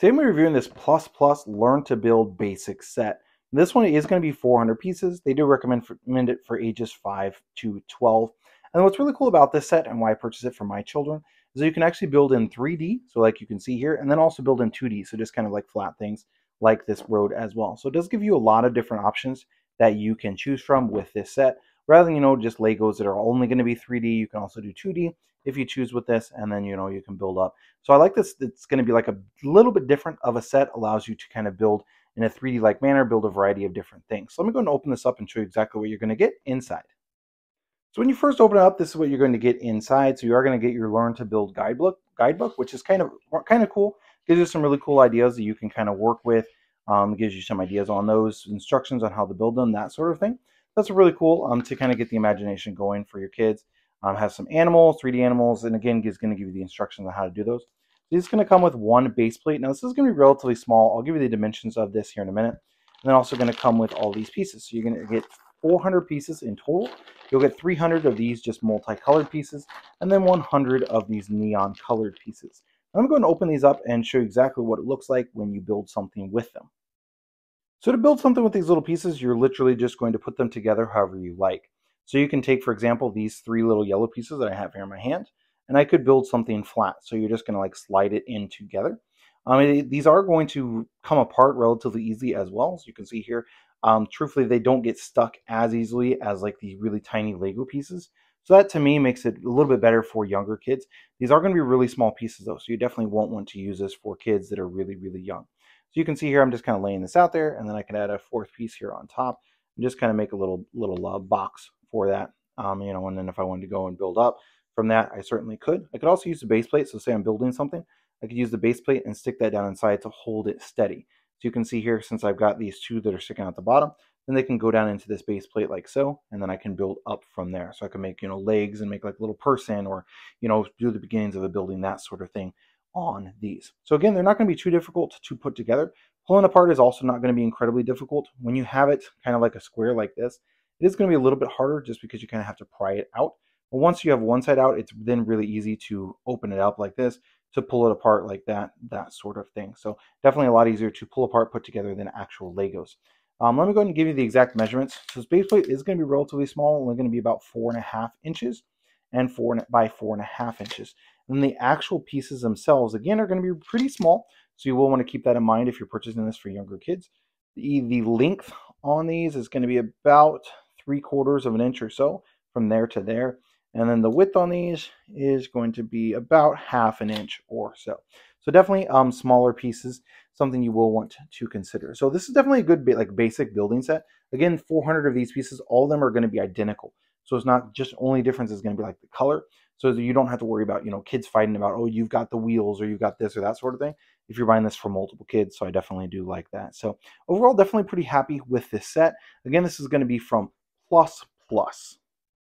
Today we're reviewing this Plus Plus Learn to Build Basic set. This one is going to be 400 pieces. They do recommend it for ages 5 to 12. And what's really cool about this set and why I purchased it for my children is that you can actually build in 3D, so like you can see here, and then also build in 2D, so just kind of like flat things like this road as well. So it does give you a lot of different options that you can choose from with this set. Rather than, just Legos that are only going to be 3D, you can also do 2D if you choose with this, and then, you can build up. So I like this. It's going to be like a little bit different of a set, allows you to kind of build in a 3D-like manner, build a variety of different things. So let me go and open this up and show you exactly what you're going to get inside. So when you first open it up, this is what you're going to get inside. So you are going to get your Learn to Build guidebook, which is kind of cool. Gives you some really cool ideas that you can kind of work with. Gives you some ideas on those instructions on how to build them, that sort of thing. That's really cool to kind of get the imagination going for your kids. Has some animals, 3D animals, and again, is going to give you the instructions on how to do those. This is going to come with one base plate. Now, this is going to be relatively small. I'll give you the dimensions of this here in a minute. And then also going to come with all these pieces. So you're going to get 400 pieces in total. You'll get 300 of these just multicolored pieces, and then 100 of these neon colored pieces. I'm going to open these up and show you exactly what it looks like when you build something with them. So to build something with these little pieces, you're literally just going to put them together however you like. So you can take, for example, these 3 little yellow pieces that I have here in my hand, and I could build something flat. So you're just going to like slide it in together. These are going to come apart relatively easily as well. As you can see here, truthfully, they don't get stuck as easily as like these really tiny Lego pieces. So that to me makes it a little bit better for younger kids. These are going to be really small pieces though, so you definitely won't want to use this for kids that are really, really young. So you can see here, I'm just kind of laying this out there, and then I can add a 4th piece here on top and just kind of make a little box for that. And then if I wanted to go and build up from that, I certainly could. I could also use the base plate. So say I'm building something, I could use the base plate and stick that down inside to hold it steady. So you can see here, since I've got these 2 that are sticking out the bottom, then they can go down into this base plate like so, and then I can build up from there. So I can make, legs and make like a little person, or, do the beginnings of a building, that sort of thing on these. So again, they're not going to be too difficult to put together. Pulling apart is also not going to be incredibly difficult. When you have it kind of like a square like this, it is going to be a little bit harder just because you kind of have to pry it out. But once you have one side out, it's then really easy to open it up like this, to pull it apart like that sort of thing. So definitely a lot easier to pull apart, put together than actual Legos. Let me go ahead and give you the exact measurements. So this base plate is going to be relatively small, only going to be about 4.5 inches and 4 by 4.5 inches. And the actual pieces themselves, again, are going to be pretty small. So you will want to keep that in mind if you're purchasing this for younger kids. The length on these is going to be about 3/4 of an inch or so from there to there. And then the width on these is going to be about 1/2 an inch or so. So definitely smaller pieces, something you will want to consider. So this is definitely a good basic building set. Again, 400 of these pieces, all of them are going to be identical. So it's not just only difference is going to be like the color. So that you don't have to worry about, kids fighting about, oh, you've got the wheels or you've got this or that sort of thing if you're buying this for multiple kids. So I definitely do like that. So overall, definitely pretty happy with this set. Again, this is going to be from Plus Plus.